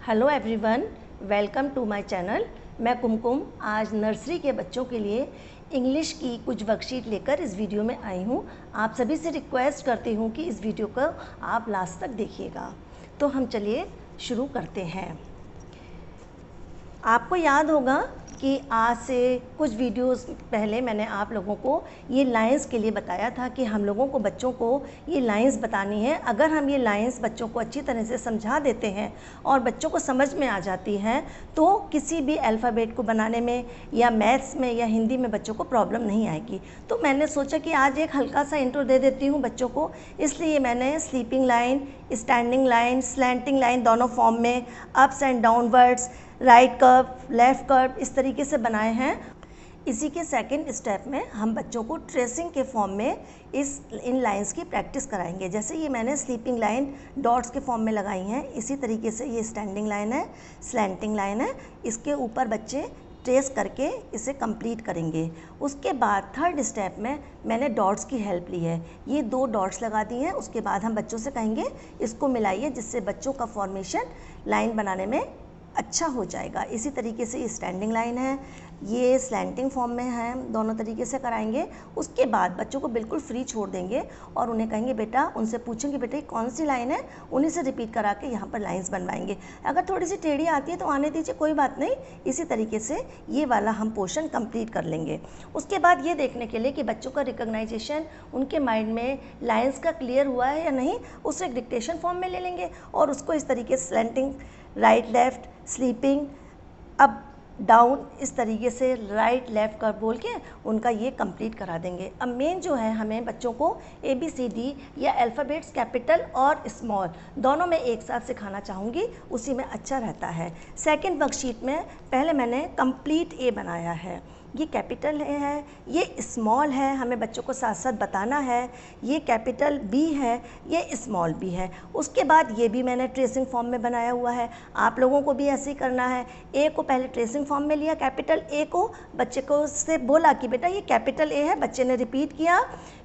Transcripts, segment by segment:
Hello everyone, welcome to my channel. मैं कुमकुम आज nursery के बच्चों के लिए इंग्लिश की कुछ वर्कशीट लेकर इस वीडियो में आई हूँ। आप सभी से रिक्वेस्ट करती हूँ कि इस वीडियो को आप लास्ट तक देखिएगा। तो हम चलिए शुरू करते हैं। आपको याद होगा कि आज से कुछ वीडियोस पहले मैंने आप लोगों को ये लाइंस के लिए बताया था कि हम लोगों को बच्चों को ये लाइंस बतानी है। अगर हम ये लाइंस बच्चों को अच्छी तरह से समझा देते हैं और बच्चों को समझ में आ जाती हैं तो किसी भी अल्फ़ाबेट को बनाने में या मैथ्स में या हिंदी में बच्चों को प्रॉब्लम नहीं आएगी। तो मैंने सोचा कि आज एक हल्का सा इंट्रो दे देती हूँ बच्चों को, इसलिए मैंने sleeping line, standing line, slanting line दोनों फॉर्म में, ups and downwards, right curve, left curve, इस तरीके से बनाए हैं। इसी के सेकंड स्टेप में हम बच्चों को ट्रेसिंग के फॉर्म में इन लाइंस की प्रैक्टिस कराएंगे। जैसे ये मैंने स्लीपिंग लाइन डॉट्स के फॉर्म में लगाई हैं, इसी तरीके से ये स्टैंडिंग लाइन है, स्लैंटिंग लाइन है। इसके ऊपर बच्चे ट्रेस करके इसे कंप्लीट करेंगे। उसके बाद थर्ड स्टेप में मैंने डॉट्स की हेल्प ली है। ये 2 डॉट्स लगा दी हैं। उसके बाद हम बच्चों से कहेंगे इसको मिलाइए, जिससे बच्चों का फॉर्मेशन लाइन बनाने में अच्छा हो जाएगा। इसी तरीके से ये स्टैंडिंग लाइन है, ये स्लैंटिंग फॉर्म में है, दोनों तरीके से कराएंगे। उसके बाद बच्चों को बिल्कुल फ्री छोड़ देंगे और उन्हें कहेंगे बेटा, उनसे पूछेंगे बेटा ये कौन सी लाइन है, उन्हीं से रिपीट करा के यहाँ पर लाइंस बनवाएंगे। अगर थोड़ी सी टेढ़ी आती है तो आने दीजिए, कोई बात नहीं। इसी तरीके से ये वाला हम पोर्शन कंप्लीट कर लेंगे। उसके बाद ये देखने के लिए कि बच्चों का रिकग्नाइजेशन उनके माइंड में लाइन्स का क्लियर हुआ है या नहीं, उसे एक डिक्टेशन फॉर्म में ले लेंगे और उसको इस तरीके से slanting, right left, sleeping, up down, इस तरीके से राइट लेफ़्ट कर बोल के उनका ये कंप्लीट करा देंगे। अब मेन जो है, हमें बच्चों को ABCD या अल्फ़ाबेट्स कैपिटल और स्मॉल दोनों में एक साथ सिखाना चाहूँगी, उसी में अच्छा रहता है। सेकंड वर्कशीट में पहले मैंने कंप्लीट A बनाया है। ये कैपिटल है, ये स्मॉल है, हमें बच्चों को साथ साथ बताना है। ये कैपिटल B है, ये स्मॉल B है। उसके बाद ये भी मैंने ट्रेसिंग फॉर्म में बनाया हुआ है। आप लोगों को भी ऐसे ही करना है। A को पहले ट्रेसिंग फॉर्म में लिया, कैपिटल A को, बच्चे को से बोला कि बेटा ये कैपिटल A है, बच्चे ने रिपीट किया।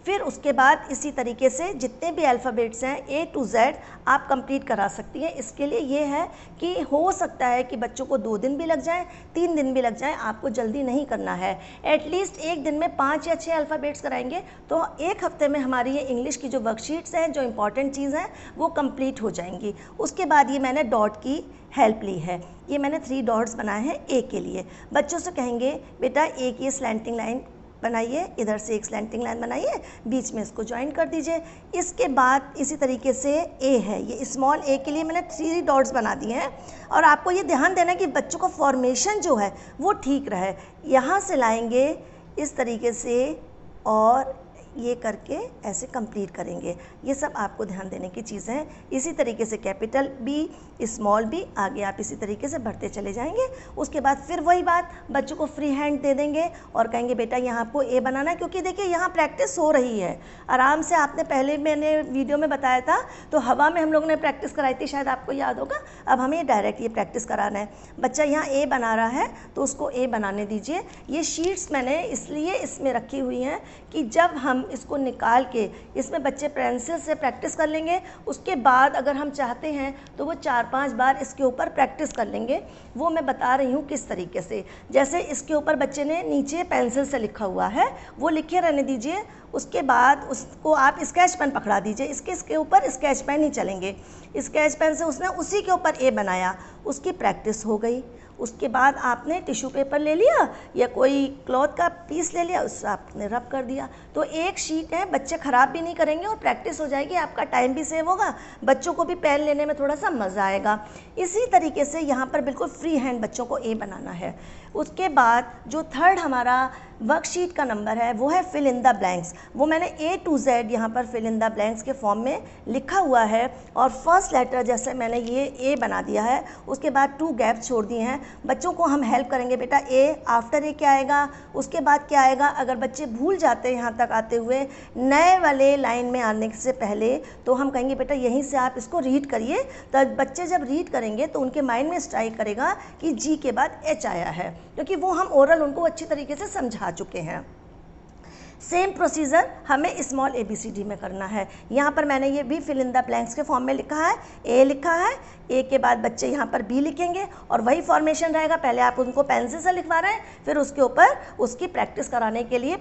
फिर उसके बाद इसी तरीके से जितने भी अल्फ़ाबेट्स हैं A to Z आप कंप्लीट करा सकती हैं। इसके लिए ये है कि हो सकता है कि बच्चों को 2 दिन भी लग जाए, 3 दिन भी लग जाए, आपको जल्दी नहीं करना है। एटलीस्ट एक दिन में 5 या 6 अल्फ़ाबेट्स कराएंगे तो एक हफ्ते में हमारी ये इंग्लिश की जो वर्कशीट्स हैं, जो इंपॉर्टेंट चीज़ हैं, वो कंप्लीट हो जाएंगी। उसके बाद ये मैंने डॉट की हेल्प ली है। ये मैंने 3 डॉट्स बनाए हैं A के लिए। बच्चों से कहेंगे बेटा A की स्लैंटिंग लाइन बनाइए, इधर से एक स्लैंटिंग लाइन बनाइए, बीच में इसको ज्वाइन कर दीजिए। इसके बाद इसी तरीके से A है, ये स्मॉल A के लिए मैंने 3 डॉट्स बना दिए हैं। और आपको ये ध्यान देना कि बच्चों का फॉर्मेशन जो है वो ठीक रहे। यहाँ से लाएंगे इस तरीके से और ये करके ऐसे कंप्लीट करेंगे। ये सब आपको ध्यान देने की चीज़ें हैं। इसी तरीके से कैपिटल B, स्मॉल B, आगे आप इसी तरीके से बढ़ते चले जाएंगे। उसके बाद फिर वही बात, बच्चों को फ्री हैंड दे देंगे और कहेंगे बेटा यहाँ आपको A बनाना है, क्योंकि देखिए यहाँ प्रैक्टिस हो रही है आराम से। आपने पहले मैंने वीडियो में बताया था तो हवा में हम लोगों ने प्रैक्टिस कराई थी, शायद आपको याद होगा। अब हमें डायरेक्ट ये प्रैक्टिस कराना है। बच्चा यहाँ A बना रहा है तो उसको A बनाने दीजिए। ये शीट्स मैंने इसलिए इसमें रखी हुई हैं कि जब हम इसको निकाल के इसमें बच्चे पेंसिल से प्रैक्टिस कर लेंगे। उसके बाद अगर हम चाहते हैं तो वो 4-5 बार इसके ऊपर प्रैक्टिस कर लेंगे। वो मैं बता रही हूँ किस तरीके से। जैसे इसके ऊपर बच्चे ने नीचे पेंसिल से लिखा हुआ है, वो लिखे रहने दीजिए। उसके बाद उसको आप स्केच पेन पकड़ा दीजिए। इसके ऊपर स्केच पेन ही चलेंगे। स्केच पेन से उसने उसी के ऊपर A बनाया, उसकी प्रैक्टिस हो गई। उसके बाद आपने टिश्यू पेपर ले लिया या कोई क्लॉथ का पीस ले लिया, उससे आपने रब कर दिया। तो एक शीट है, बच्चे ख़राब भी नहीं करेंगे और प्रैक्टिस हो जाएगी, आपका टाइम भी सेव होगा, बच्चों को भी पेन लेने में थोड़ा सा मज़ा आएगा। इसी तरीके से यहाँ पर बिल्कुल फ्री हैंड बच्चों को A बनाना है। उसके बाद जो थर्ड हमारा वर्कशीट का नंबर है वो है फिल इन द ब्लैंक्स। वो मैंने A to Z यहाँ पर फिल इन द ब्लैंक्स के फॉर्म में लिखा हुआ है और फर्स्ट लेटर जैसे मैंने ये A बना दिया है, उसके बाद 2 गैप छोड़ दिए हैं। बच्चों को हम हेल्प करेंगे, बेटा A, आफ्टर A क्या आएगा, उसके बाद क्या आएगा। अगर बच्चे भूल जाते हैं यहाँ तक आते हुए नए वाले लाइन में आने से पहले, तो हम कहेंगे बेटा यहीं से आप इसको रीड करिए। तो बच्चे जब रीड करेंगे तो उनके माइंड में स्ट्राइक करेगा कि G के बाद H आया है, क्योंकि वो हम ओरल उनको अच्छी तरीके से समझा चुके हैं। सेम प्रोसीजर हमें स्मॉल ABCD में करना है। यहाँ पर मैंने ये भी फिल इन द ब्लैंक्स के फॉर्म में लिखा है, ए लिखा है, ए के बाद बच्चे यहाँ पर बी लिखेंगे और वही फॉर्मेशन रहेगा। पहले आप उनको पेंसिल से लिखवा रहे हैं, फिर उसके ऊपर उसकी प्रैक्टिस कराने के लिए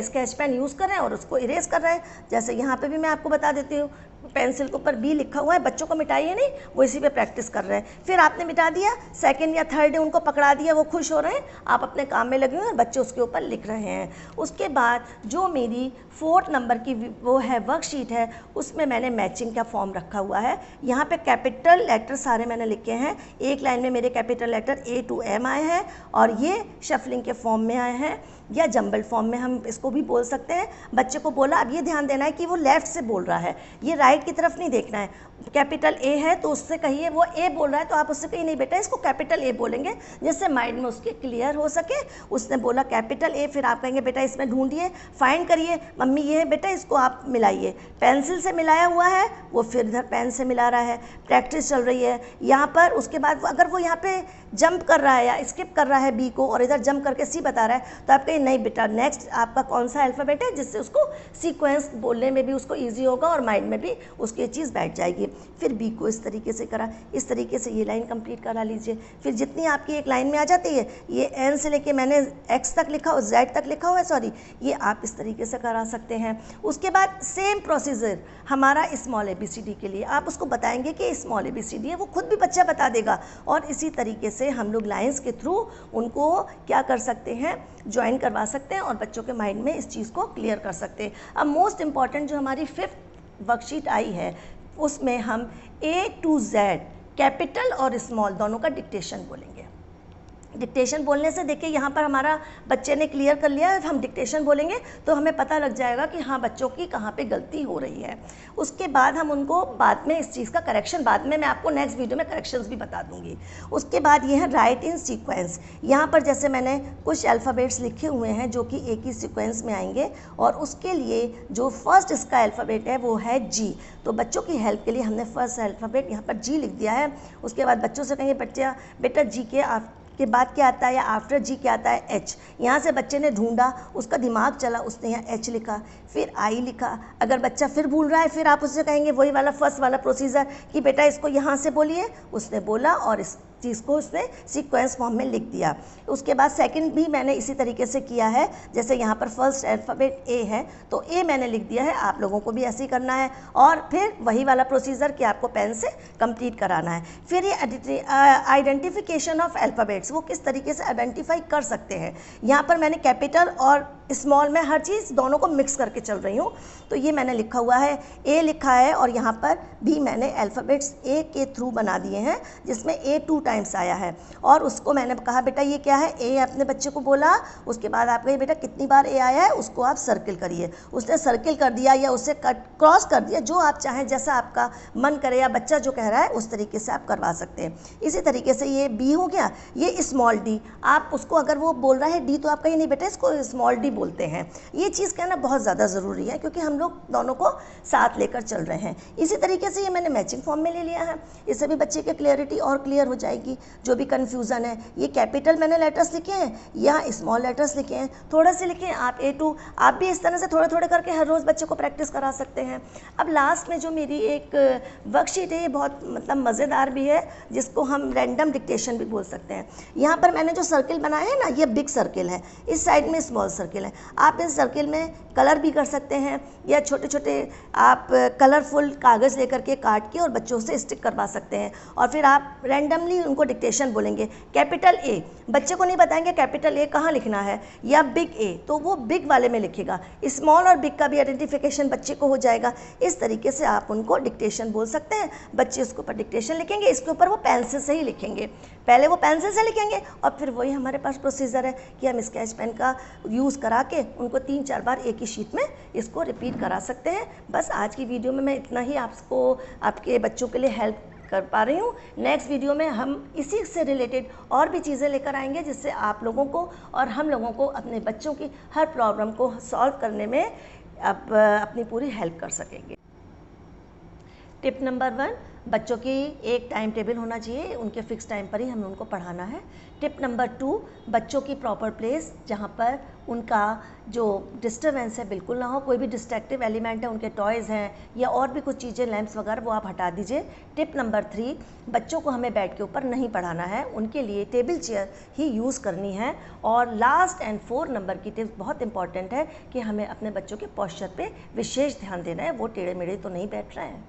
स्केच पेन यूज़ कर रहे हैं और उसको इरेज कर रहे हैं। जैसे यहाँ पे भी मैं आपको बता देती हूँ, पेंसिल के ऊपर बी लिखा हुआ है, बच्चों को मिटाइए नहीं, वो इसी पे प्रैक्टिस कर रहे हैं। फिर आपने मिटा दिया, सेकंड या थर्ड डे उनको पकड़ा दिया, वो खुश हो रहे हैं, आप अपने काम में लगे हुए हैं, बच्चे उसके ऊपर लिख रहे हैं। उसके बाद जो मेरी 4 नंबर की वो है वर्कशीट है, उसमें मैंने मैचिंग का फॉर्म रखा हुआ है। यहाँ पे कैपिटल लेटर सारे मैंने लिखे हैं, एक लाइन में मेरे capital letter A to M आए हैं और ये शफलिंग के फॉर्म में आए हैं या जंबल फॉर्म में हम इसको भी बोल सकते हैं। बच्चे को बोला, अब ये ध्यान देना है कि वो लेफ़्ट से बोल रहा है, ये राइट की तरफ नहीं देखना है। कैपिटल A है तो उससे कहिए, वो A बोल रहा है तो आप उससे कहिए नहीं बेटा इसको कैपिटल A बोलेंगे, जिससे माइंड में उसके क्लियर हो सके। उसने बोला कैपिटल A, फिर आप कहेंगे बेटा इसमें ढूंढिए, फाइंड करिए, मम्मी ये है बेटा, इसको आप मिलाइए। पेंसिल से मिलाया हुआ है, वो फिर इधर पेन से मिला रहा है, प्रैक्टिस चल रही है यहाँ पर। उसके बाद अगर वो यहाँ पे जंप कर रहा है या स्किप कर रहा है B को और इधर जंप करके C बता रहा है, तो आप कहिए नहीं बेटा नेक्स्ट आपका कौन सा अल्फ़ाबेट है, जिससे उसको सीक्वेंस बोलने में भी उसको ईजी होगा और माइंड में भी उसकी ये चीज़ बैठ जाएगी। फिर B को इस तरीके से करा, इस तरीके से ये लाइन कंप्लीट करा लीजिए। फिर जितनी आपकी एक लाइन में आ जाती है, ये N से लेके मैंने X तक लिखा, Z तक लिखा हुआ है, सॉरी, ये आप इस तरीके से करा सकते हैं। उसके बाद सेम प्रोसीजर हमारा स्मॉल ABCD के लिए, आप उसको बताएंगे कि स्मॉल ABCD है, वो खुद भी बच्चा बता देगा। और इसी तरीके से हम लोग लाइंस के थ्रू उनको क्या कर सकते हैं, ज्वाइन करवा सकते हैं और बच्चों के माइंड में इस चीज़ को क्लियर कर सकते हैं। अब मोस्ट इम्पॉर्टेंट जो हमारी 5th वर्कशीट आई है, उसमें हम A to Z कैपिटल और स्मॉल दोनों का डिक्टेशन बोलेंगे। डिक्टेशन बोलने से देखिए यहाँ पर हमारा बच्चे ने क्लियर कर लिया है, हम डिक्टेशन बोलेंगे तो हमें पता लग जाएगा कि हाँ बच्चों की कहाँ पे गलती हो रही है। उसके बाद हम उनको बाद में इस चीज़ का करेक्शन, बाद में मैं आपको नेक्स्ट वीडियो में करेक्शंस भी बता दूँगी। उसके बाद ये है राइट इन सीक्वेंस। यहाँ पर जैसे मैंने कुछ अल्फ़ाबेट्स लिखे हुए हैं जो कि एक ही सीक्वेंस में आएंगे और उसके लिए जो फर्स्ट इसका अल्फ़ाबेट है वो है G। तो बच्चों की हेल्प के लिए हमने फर्स्ट अल्फ़ाबेट यहाँ पर G लिख दिया है। उसके बाद बच्चों से कहेंगे बच्चा बेटा G के बाद क्या आता है या आफ्टर G क्या आता है, H। यहाँ से बच्चे ने ढूंढा, उसका दिमाग चला, उसने यहाँ H लिखा, फिर I लिखा। अगर बच्चा फिर भूल रहा है, फिर आप उससे कहेंगे वही वाला फर्स्ट वाला प्रोसीजर कि बेटा इसको यहाँ से बोलिए, उसने बोला और इस चीज़ को उसने सीक्वेंस फॉर्म में लिख दिया। उसके बाद सेकंड भी मैंने इसी तरीके से किया है। जैसे यहाँ पर फर्स्ट अल्फ़ाबेट A है तो A मैंने लिख दिया है, आप लोगों को भी ऐसे ही करना है और फिर वही वाला प्रोसीजर कि आपको पेन से कंप्लीट कराना है। फिर ये आइडेंटिफिकेशन ऑफ अल्फ़ाबेट्स, वो किस तरीके से आइडेंटिफाई कर सकते हैं। यहाँ पर मैंने कैपिटल और स्मॉल में हर चीज़ दोनों को मिक्स करके चल रही हूँ। तो ये मैंने लिखा हुआ है, A लिखा है और यहाँ पर भी मैंने अल्फ़ाबेट्स A के थ्रू बना दिए हैं, जिसमें A 2 टाइम्स आया है। और उसको मैंने कहा बेटा ये क्या है, A अपने बच्चे को बोला। उसके बाद आप कहिए बेटा कितनी बार A आया है, उसको आप सर्किल करिए। उसने सर्किल कर दिया या उससे क्रॉस कर दिया, जो आप चाहें, जैसा आपका मन करे या बच्चा जो कह रहा है उस तरीके से आप करवा सकते हैं। इसी तरीके से ये B हो गया, ये स्मॉल D। आप उसको अगर वो बोल रहा है D तो आप कहिए नहीं बेटा इसको स्मॉल D बोलते हैं। ये चीज़ कहना बहुत ज़्यादा ज़रूरी है क्योंकि हम लोग दोनों को साथ लेकर चल रहे हैं। इसी तरीके से ये मैंने मैचिंग फॉर्म में ले लिया है, इससे भी बच्चे की क्लियरिटी और क्लियर हो जाएगी। जो भी कन्फ्यूज़न है, ये कैपिटल मैंने लेटर्स लिखे हैं या स्मॉल लेटर्स लिखे हैं, थोड़ा से लिखे हैं आप A to, आप भी इस तरह से थोड़े थोड़े करके हर रोज़ बच्चे को प्रैक्टिस करा सकते हैं। अब लास्ट में जो मेरी एक वर्कशीट है, ये बहुत मतलब मज़ेदार भी है, जिसको हम रैंडम डिक्टेशन भी बोल सकते हैं। यहाँ पर मैंने जो सर्किल बनाया है ना, ये बिग सर्किल है, इस साइड में स्मॉल सर्किल है। आप इस सर्किल में कलर भी कर सकते हैं या छोटे छोटे आप कलरफुल कागज़ लेकर के काट के और बच्चों से स्टिक करवा सकते हैं। और फिर आप रैंडमली उनको डिक्टेशन बोलेंगे, कैपिटल A, बच्चे को नहीं बताएंगे कैपिटल A कहाँ लिखना है या बिग A, तो वो बिग वाले में लिखेगा। स्मॉल और बिग का भी आइडेंटिफिकेशन बच्चे को हो जाएगा। इस तरीके से आप उनको डिक्टेशन बोल सकते हैं। बच्चे उसके ऊपर डिक्टेशन लिखेंगे, इसके ऊपर वो पेंसिल से ही लिखेंगे, पहले वो पेंसिल से लिखेंगे और फिर वही हमारे पास प्रोसीजर है कि हम स्केच पेन का यूज़ करा के उनको 3-4 बार एक ही शीट में इसको रिपीट करा सकते हैं। बस आज की वीडियो में मैं इतना ही आपको आपके बच्चों के लिए हेल्प कर पा रही हूँ। नेक्स्ट वीडियो में हम इसी से रिलेटेड और भी चीज़ें लेकर आएंगे, जिससे आप लोगों को और हम लोगों को अपने बच्चों की हर प्रॉब्लम को सॉल्व करने में अपनी पूरी हेल्प कर सकेंगे। टिप नंबर 1, बच्चों की एक टाइम टेबल होना चाहिए, उनके फिक्स टाइम पर ही हमें उनको पढ़ाना है। टिप नंबर 2, बच्चों की प्रॉपर प्लेस जहाँ पर उनका जो डिस्टर्बेंस है बिल्कुल ना हो, कोई भी डिस्ट्रैक्टिव एलिमेंट है, उनके टॉयज़ हैं या और भी कुछ चीज़ें, लैंप्स वगैरह, वो आप हटा दीजिए। टिप नंबर 3, बच्चों को हमें बेड के ऊपर नहीं पढ़ाना है, उनके लिए टेबल चेयर ही यूज़ करनी है। और लास्ट एंड 4 नंबर की टिप्स बहुत इंपॉर्टेंट है कि हमें अपने बच्चों के पोस्चर पे विशेष ध्यान देना है, वो टेढ़े मेढ़े तो नहीं बैठ रहे हैं।